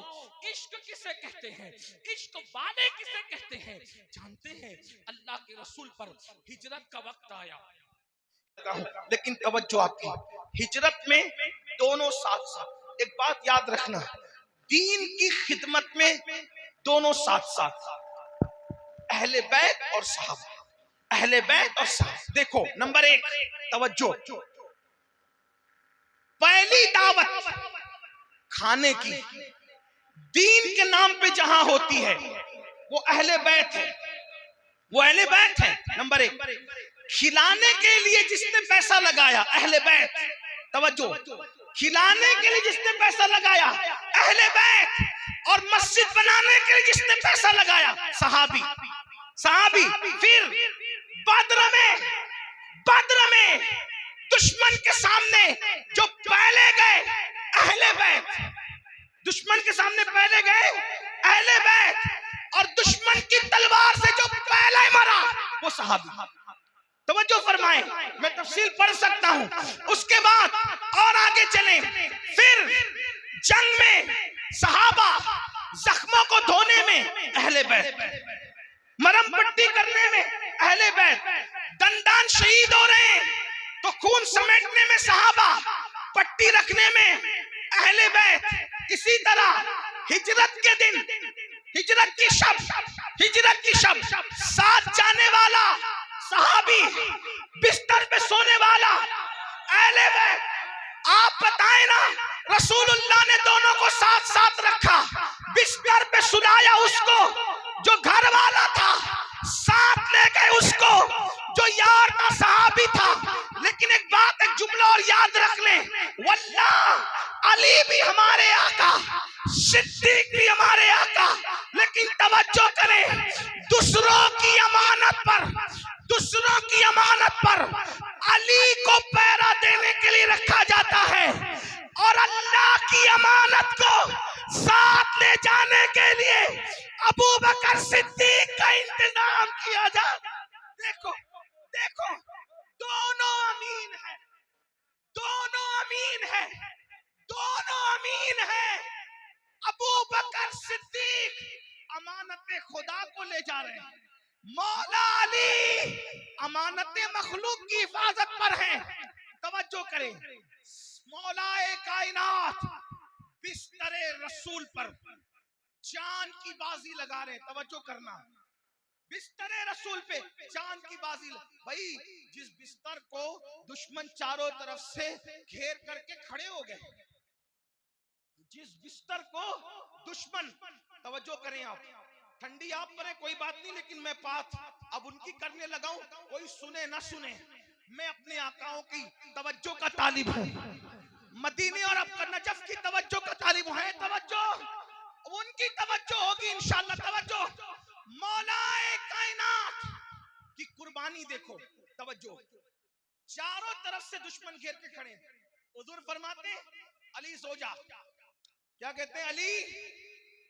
इश्क किसे कहते हैं, इश्क वाले किसे कहते हैं जानते हैं। अल्लाह के रसूल पर हिजरत का वक्त आया, लेकिन तवज्जो आपकी, हिजरत में दोनों साथ साथ। एक बात याद रखना, दीन की खिदमत में दोनों साथ साथ, अहले बैत और सहाबा, अहले बैत और सहाबा। देखो नंबर एक तवज्जो, पहली दावत खाने की दीन के नाम पे जहां होती है वो अहले बैत है, वो अहले बैत है। नंबर एक, खिलाने के लिए जिसने पैसा लगाया अहले बैत, तवज्जो, खिलाने के लिए जिसने पैसा लगाया अहले बैत, और मस्जिद बनाने के लिए जिसने पैसा लगाया सहाबी, सहाबी। फिर बद्र में दुश्मन के सामने जो पहले गए अहले बैत, दुश्मन के सामने पहले गए अहले बैत, और दुश्मन की तलवार से जो पहले मरा वो सहाबी। तवज्जो फरमाएं, मैं तफसील पढ़ सकता हूं। उसके बाद और आगे चलें, फिर जंग में सहाबा, जख्मों को धोने में अहले बैत, मरहम पट्टी करने में अहले बैत, दंडान शहीद हो रहे हैं तो खून समेटने में सहाबा, पट्टी रखने में अहले बैत। इसी तरह हिजरत के दिन, हिजरत की शब साथ जाने वाला सहाबी, बिस्तर पे सोने वाला अहले बैत। आप बताएं ना, रसूलुल्लाह ने दोनों को साथ साथ रखा, बिस्तर पे सुलाया उसको जो घर वाला था, साथ ले गए उसको जो यार था, सहाबी था। लेकिन एक बात, एक जुमला और याद रख लें, वल्लाह अली भी हमारे आका, सिद्दीक भी हमारे आका, लेकिन तवज्जो करें, दूसरों की अमानत पर अली को पहरा देने के लिए रखा जाता है, और अल्लाह की अमानत को साथ ले जाने के लिए अबू बकर सिद्दीक का इंतजाम किया जाता। देखो देखो, दोनों अमीन है, दोनों अमीन है, दोनों अमीन है। अबू बकर सिद्दीक अमानत खुदा को ले जा रहे हैं, मौला अली अमानत मखलूक की हिफाजत पर हैं। तवज्जो करें, मौलाए कायनात बिस्तरे रसूल पर जान की बाजी लगा रहे हैं। तवज्जो करना, बिस्तरे रसूल पे जान की बाजी। भाई जिस बिस्तर को दुश्मन चारों तरफ से घेर करके खड़े हो गए, जिस बिस्तर को दुश्मन, तवज्जो करें आप, ठंडी आप पर है कोई बात नहीं, लेकिन मैं बात अब उनकी करने लगाऊं, कोई सुने ना सुने, मैं अपने आकाओं की तवज्जो का तालिब हूं, मदीने और अब नजफ की तवज्जो का तालिब है। तवज्जो, उनकी तवज्जो होगी इंशाअल्लाह। तवज्जो, मौलाए कायनात की कुर्बानी देखो। तवज्जो, चारों तरफ से दुश्मन घेर के खड़े, हुजूर फरमाते अली सो जा, क्या कहते हैं, अली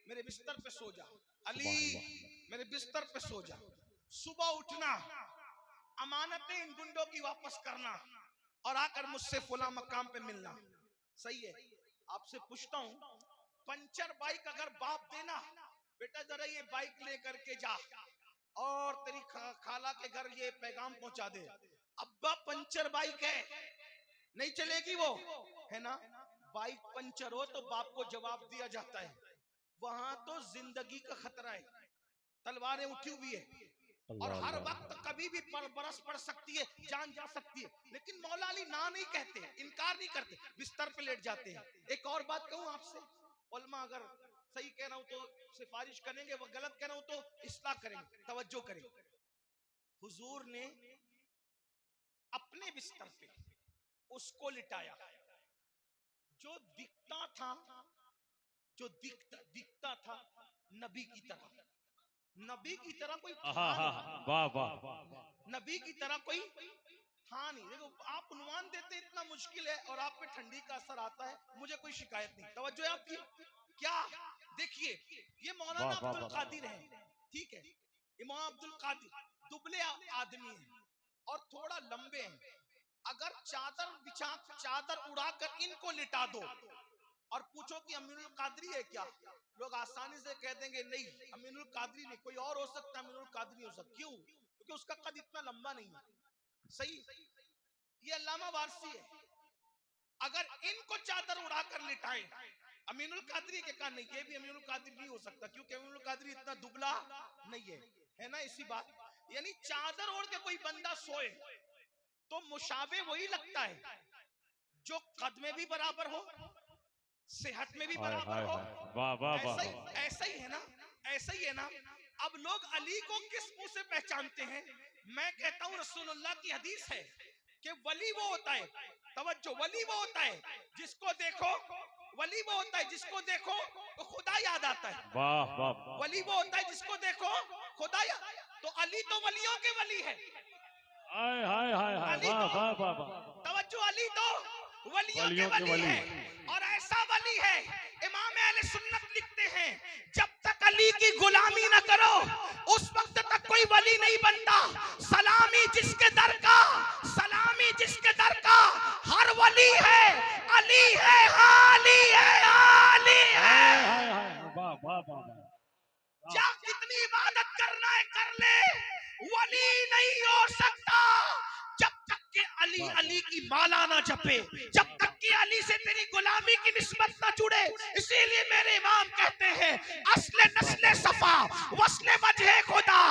मेरे बिस्तर पे सो जा, अली मेरे बिस्तर पे सो जा। सुबह उठना, अमानतें इन गुंडों की वापस करना, और आकर मुझसे फुला मकाम पे मिलना। सही है, आपसे पूछता हूं, पंचर बाइक अगर बाप देना, बेटा जरा ये बाइक लेकर के जा और तेरी खाला के घर ये पैगाम पहुंचा दे, अब्बा पंचर बाइक है, नहीं चलेगी वो, है ना। बाइक पंचर हो तो बाप को जवाब दिया जाता है, वहां तो जिंदगी का खतरा है, तलवारें उठी हुई है, और हर वक्त कभी भी बरस पड़ सकती है, जान जा सकती है। लेकिन मौला अली ना नहीं कहते, इनकार नहीं करते, बिस्तर पे लेट जाते हैं। एक और बात कहूं आपसे, उलमा अगर सही कह रहा हूं तो सिफारिश करेंगे, वो गलत कह रहा हूं तो इस्लाह करेंगे। तवज्जो करें, हुजूर ने अपने बिस्तर पे उसको लिटाया जो दिखता था, जो दिखता था नबी की तरह, नबी की तरह कोई वाह वाह। नबी की तरह कोई था नहीं। देखो आप अनुमान देते इतना मुश्किल है और आप पे ठंडी का असर आता है, मुझे कोई शिकायत नहीं। तवज्जो है आपकी क्या? देखिए ये मौलाना अब्दुल कादिर है, ठीक है, इमाम अब्दुल कादिर दुबले आदमी हैं और थोड़ा लंबे हैं। अगर चादर बिछा चादर उड़ाकर इनको लिटा दो और पूछो कि अमीनुल कादरी है क्या, लोग आसानी से कह देंगे नहीं अमीनुल कादरी नहीं, कोई और हो सकता है, अमीनुल कादरी हो सकता। क्यों? क्योंकि उसका कद इतना लंबा नहीं है। सही, ये अल्लामा वारसी है। अगर इनको चादर उड़ाकर लिटाएं, अमीनुल कादरी के कहा नहीं, ये भी अमीनुल कादरी नहीं हो सकता क्योंकि अमीनुल कादरी इतना दुबला नहीं है ना। इसी बात, यानी चादर ओढ़ के कोई बंदा सोए तो मुशाबे वही लगता है जो कद में भी बराबर हो, सेहत में भी बराबर हो। वाह वाह वाह। ऐसा ही है ना, ऐसा ही है ना। अब लोग अली को किस मुंह से पहचानते हैं? मैं कहता हूं रसूलुल्लाह की हदीस है कि वली वो होता है, तवज्जो, वली वो होता है जिसको देखो, वली वो होता है जिसको देखो तो खुदा याद आता है। वाह वाह। वली वो होता है जिसको देखो खुदा याद। तो अली तो वलियों के वली है। हाय हाय हाय हाय, वाह वाह वाह वाह। तवज्जो, अली तो वलियों के वली है और ऐसा वली है। इमाम अहले सुन्नत लिखते हैं जब तक अली की गुलामी न करो उस वक्त तक कोई वली नहीं बनता। सलामी जिसके दर का, सलामी जिसके दर का हर वली है, अली है, अली है, अली है। वाह वाह वाह। क्या कितनी इबादत करना है कर ले, वली नहीं हो सकता जब तक के अली अली की माला ना जपे, जब तक कि अली से तेरी गुलामी की निस्बत ना जुड़े। इसीलिए मेरे इमाम कहते हैं असले नस्ले सफा वस्ले वजह खुदा,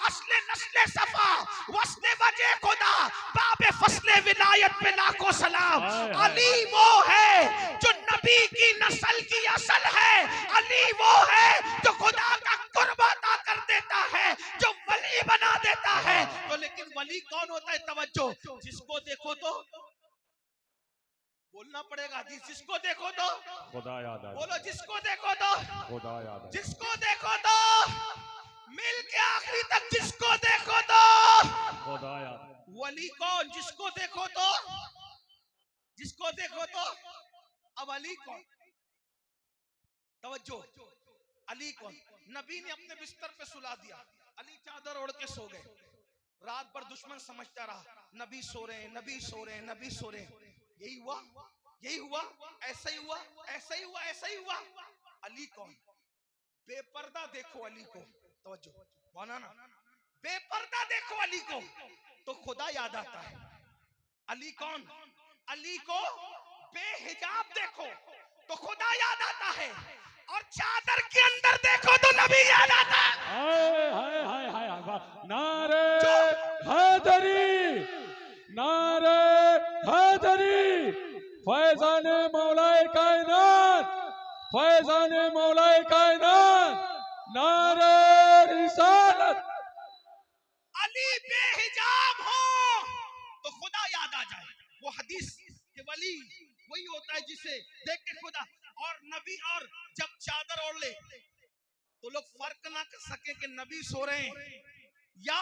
असले नस्ले सफा वस्ले वजह खुदा, बाबे फसले विलायत में लाखों सलाम। अली वो है जो नबी की नस्ल की असल है, अली वो है जो खुदा का कुर्ब अता कर देता है, जो वली बना देता है। तो लेकिन वली कौन होता है? तवज्जो, जिसको देखो तो बोलना पड़ेगा, जिसको देखो तो खुदा याद आ, बोलो जिसको देखो तो खुदा याद आ, जिसको देखो तो मिल के आखिरी तक जिसको देखो तो खुदा याद। वली कौन? जिसको देखो तो, जिसको देखो तो। अब अली कौन? तवज्जो, अली कौन? नबी ने अपने बिस्तर पे सुला दिया, अली चादर ओढ़ के सो गए। रात भर दुश्मन समझता रहा नबी सो रहे हैं, नबी सो रहे हैं, नबी सो रहे हैं। यही हुआ, यही हुआ, ऐसा ही हुआ, ऐसा ही हुआ, ऐसा ही हुआ। अली कौन? बेपर्दा देखो अली को, तवज्जो माना ना, बेपर्दा देखो अली को तो खुदा याद आता है। अली कौन? अली को बेहिजाब देखो तो खुदा याद आता है और चादर के अंदर देखो तो नबी याद आता है। हाय हाय हाय हाय हाय। नारे हैदरी, नारे हैदरी, फैजाने मौलाए कायनात, फैजाने मौलाए कायनात, नारे रिसालत। अली बेहिजाब हो तो खुदा याद आ जाए। वो हदीस के वली वही होता है जिसे देख के खुदा। और नबी, और जब चादर ओढ़ ले तो लोग फर्क ना कर सके कि नबी सो रहे हैं या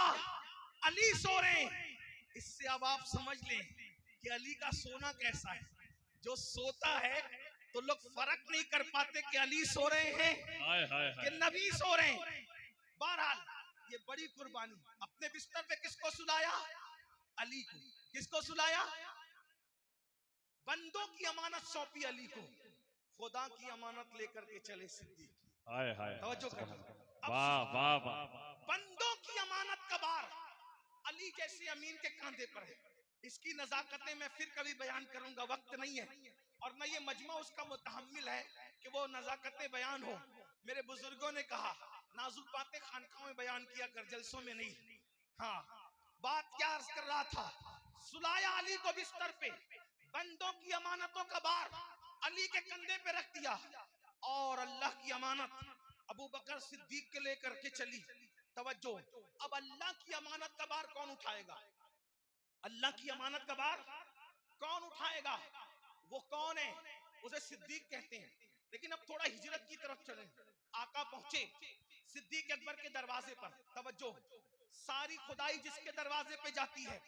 अली सो रहे हैं। इससे अब आप समझ लें कि अली का सोना कैसा है। जो सोता है तो लोग फर्क नहीं कर पाते कि अली सो रहे हैं कि नबी सो रहे हैं। बहरहाल ये बड़ी कुर्बानी। अपने बिस्तर पे किसको सुलाया? अली को। किसको सुलाया? बंदों की अमानत सौंपी अली को, खुदा की अमानत लेकर के चले सिद्दीक। हाय हाय, तवज्जो करना, वाह वाह वाह। बंदों की अमानत का भार अली जैसे अमीन के कांधे पर है। इसकी नजाकतें मैं फिर कभी बयान करूंगा, वक्त नहीं है और न ये मजमा उसका मुतहम्मिल है कि वो नजाकतें बयान हो। मेरे बुजुर्गों ने कहा नाजुक बातें खानकाहों में बयान किया कर, जलसों में नहीं। हाँ, बात क्या अर्ज कर रहा था? सुलाया अली को बिस्तर पे, बंदों की अमानतों का भार अली के कंधे पे रख दिया और अल्लाह की अमानत अबू बकर सिद्दीक के लेकर के चली। तवज्जो, अब अल्लाह की अमानत का भार कौन उठाएगा? अल्लाह की अमानत का भार कौन उठाएगा? वो कौन है? उसे सिद्दीक कहते हैं। लेकिन अब थोड़ा हिजरत की तरफ चलें। आका पहुंचे सिद्दीक अकबर के दरवाजे पर तवज्जो, सारी खुदाई जिसके दरवाजे पे जाती है,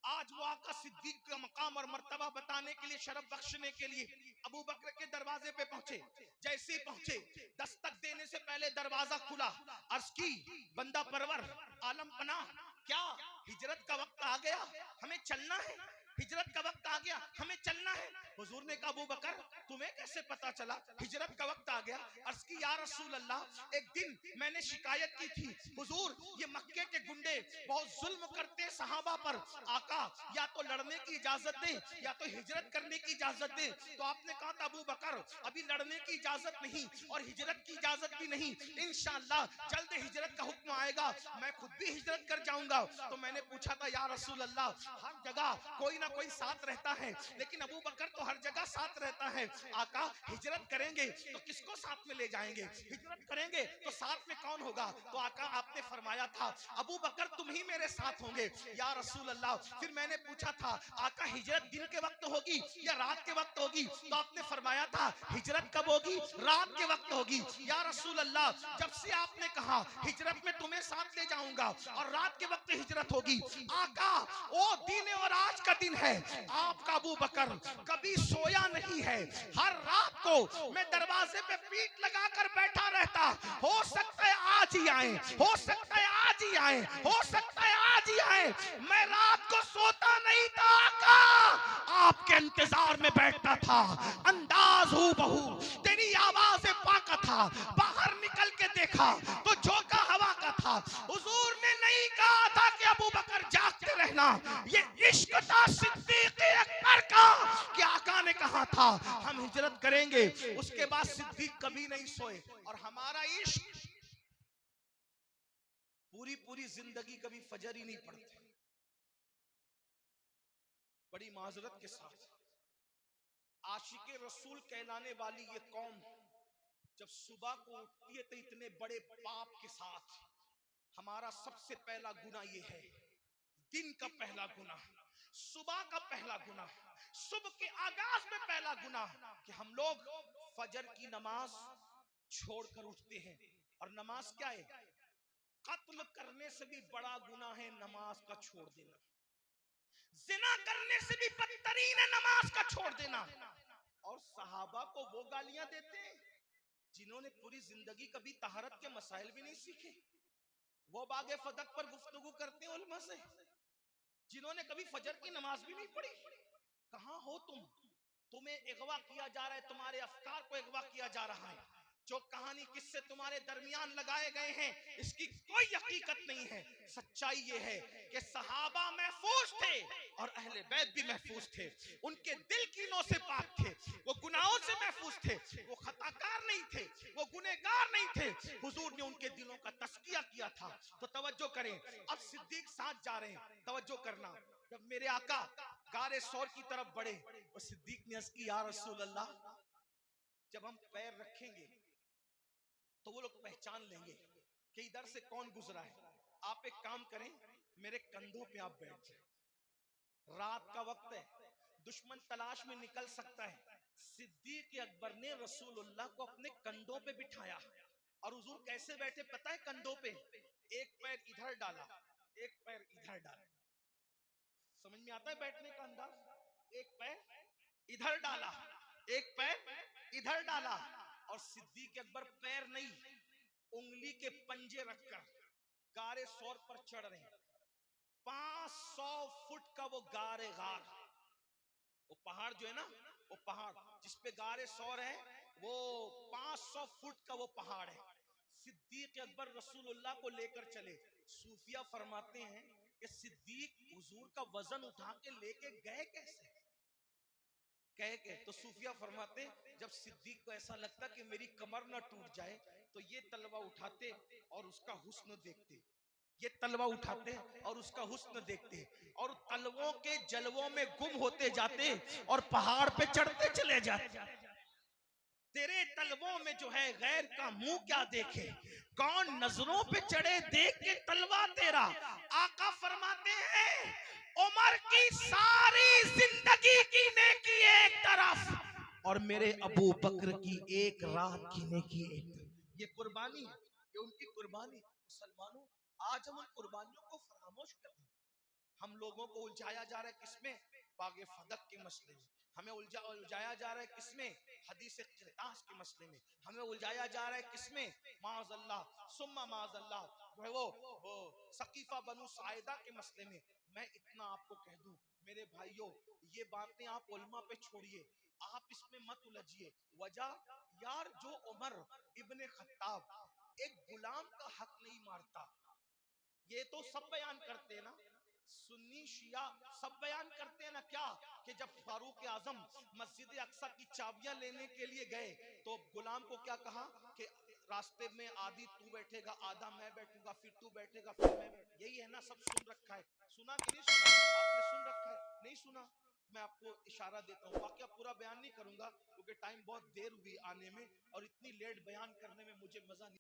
आज वो आका सिद्दीक का मकाम और मर्तबा बताने के लिए, शरफ बख्शने के लिए अबू बकर के दरवाजे पे पहुंचे। जैसे ही पहुंचे, दस्तक देने से पहले दरवाजा खुला, अर्ज की बंदा परवर आलम पनाह, क्या हिजरत का वक्त आ गया, हमें चलना है, हिजरत का वक्त आ गया, हमें चलना है। हुजूर ने कहा अबू बकर तुम्हें कैसे पता चला हिजरत का वक्त आ गया? अर्ज की या रसूल अल्लाह, एक दिन मैंने शिकायत की थी, हुजूर ये मक्के के गुंडे बहुत जुल्म करते सहाबा पर, आका या तो लड़ने की इजाजत दे या तो हिजरत करने की इजाजत दे। तो आपने कहा था अबू बकर अभी लड़ने की इजाजत नहीं और हिजरत की इजाजत भी नहीं, इंशाअल्लाह जल्द हिजरत का हुक्म आएगा, मैं खुद भी हिजरत कर जाऊंगा। तो मैंने पूछा था या रसूल अल्लाह, हर जगह कोई ना कोई साथ रहता है, लेकिन अबू बकर तो हर जगह साथ रहता है, आका हिजरत करेंगे तो किसको साथ में ले जाएंगे, हिजरत करेंगे तो साथ में कौन होगा? तो आका आपने फरमाया था अबू बकर तुम ही मेरे साथ होंगे या रसूल अल्लाह। फिर मैंने पूछा था आका हिजरत दिन के वक्त होगी या रात के वक्त होगी? तो आपने फरमाया था हिजरत कब होगी? रात के वक्त होगी या रसूल अल्लाह। जब से आपने कहा हिजरत में तुम्हें साथ ले जाऊंगा और रात के वक्त हिजरत होगी, आका वो दिन और आज का दिन है, आपका अबू बकर कभी सोया नहीं है, हर रात को मैं दरवाजे पे पीठ लगाकर बैठा रहता, हो सकता है आज ही आए, हो सकता है आज ही आए, हो सकता है आज ही आए। मैं रात को सोता नहीं था आका, आपके इंतजार में बैठता था, अंदाज हूँ बहू तेरी आवाज पाका था, बाहर निकल के देखा तो झोंका हवा का था। हुजूर ने नहीं कहा था कि अबू बकर जागते रहना, ये इश्क था सिद्दीक अकबर का कि आका ने कहा था हम हिजरत करेंगे, उसके बाद सिद्दीक कभी नहीं सोए। और हमारा इश्क पूरी पूरी जिंदगी कभी फजर ही नहीं पड़ते। बड़ी माजरत के साथ आशिके रसूल कहलाने वाली ये कौम जब सुबह को उठती है तो इतने बड़े पाप के साथ, हमारा सबसे पहला गुनाह ये है, दिन का पहला गुनाह, सुबह का पहला गुनाह, सुबह के आगाज में पहला गुनाह कि हम लोग फजर की नमाज छोड़कर उठते हैं। और नमाज क्या है? कत्ल करने से भी बड़ा गुनाह है नमाज का छोड़ देना, जिना करने से भी बदतरीन है नमाज का छोड़ देना। और सहाबा को वो गालियां देते हैं जिन्होंने पूरी जिंदगी कभी तहरत के मसाइल भी नहीं सीखे, वो बागे फदक पर गुफ्तगू करते हैं उलमा से जिन्होंने कभी फजर की नमाज भी नहीं पढ़ी। कहां हो तुम? तुम्हें अगवा किया जा रहा है, तुम्हारे अफकार को अगवा किया जा रहा है, जो कहानी किससे तुम्हारे दरमियान लगाए गए हैं इसकी कोई हकीकत नहीं है। सच्चाई ये है कि सहाबा महफूज थे और अहले बैत भी महफूज थे, उनके दिल कीनों से पाक थे, वो गुनाहों से महफूज थे, वो खताकार नहीं थे, वो गुनहगार नहीं थे। हुजूर ने उनके दिलों का तस्किया किया था। तो तवज्जो करें, अब सिद्दीक साथ जा रहे हैं, तवज्जो करना। जब मेरे आका गारे सौर की तरफ बढ़े, वो सिद्दीक ने अर्ज़ की या रसूल अल्लाह, जब हम पैर रखेंगे तो वो लोग पहचान लेंगे कि इधर से कौन गुजरा है। आप एक काम करें, मेरे कंधों पे आप बैठ जाए, रात का वक्त है, दुश्मन तलाश में निकल सकता है। सिद्दीक अकबर ने रसूलुल्लाह को अपने कंधों पे बिठाया और हुजूर कैसे बैठे पता है? कंधों पे एक पैर इधर डाला, एक पैर इधर डाला। समझ में आता है बैठने का अंदाज? एक पैर इधर डाला, एक पैर इधर डाला। और सिद्दीक अकबर पैर नहीं, उंगली के पंजे रखकर गारे सौर पर चढ़ रहे हैं। 500 फुट का वो गारे गार, वो पहाड़ जो है ना, वो पहाड़ जिस पे गारे सौर है, वो 500 फुट का वो पहाड़ है। सिद्दीक अकबर रसूलुल्लाह को लेकर चले। सूफिया फरमाते हैं कि सिद्दीक हुजूर का वजन उठा के लेके गए कैसे? कह के तो सूफिया फरमाते जब सिद्दीक को ऐसा लगता कि मेरी कमर ना टूट जाए तो ये तलवा उठाते और उसका हुस्न देखते, ये तलवा उठाते और उसका हुस्न देखते और तलवों के जलवों में गुम होते जाते और पहाड़ पे चढ़ते चले जाते। तेरे तलवों में जो है गैर का मुंह क्या देखे, कौन नजरों पे चढ़े देख के तलवा तेरा। आका फरमाते हैं उमर की सारी जिंदगी की नेकी एक तरफ और मेरे अबू बकर की एक रात की नेकी एक तरफ। ये कुर्बानी है। ये उनकी कुर्बानी। मुसलमानों, आज हम उन कुर्बानियों को फरामोश कर दें। हम लोगों को उलझाया जा रहा है किसमें? बागे फदक के मसले में। हमें उलझाया जा रहा है किसमें? हदीस क़िरतास के मसले में। हमें उलझाया जा रहा है किसमें? माअज़ल्लाह सुम्मा माअज़ल्लाह वो सकीफा बनु साइदा के मसले में। मैं इतना आपको कह दूं मेरे भाइयों, ये बातें आप उलमा पे छोड़िए, आप इसमें मत उलझिए। वजह यार, जो उमर इब्ने खत्ताब एक गुलाम का हक नहीं मारता, ये तो सब बयान करते हैं ना, सुन्नी शिया सब बयान करते हैं ना, क्या कि जब फारूक आजम मस्जिद अक्सा की चाबियां लेने के लिए गए तो गुलाम को क्या कहा कि रास्ते में आधी तू बैठेगा, आधा मैं बैठूंगा, फिर तू बैठेगा, फिर मैं बैठूंगा। यही है ना, सब सुन रखा है। सुना कि नहीं सुना? आपने सुन रखा है? नहीं सुना? मैं आपको इशारा देता हूँ, वाकया पूरा बयान नहीं करूंगा क्योंकि टाइम बहुत देर हुई आने में और इतनी लेट बयान करने में मुझे मजा नहीं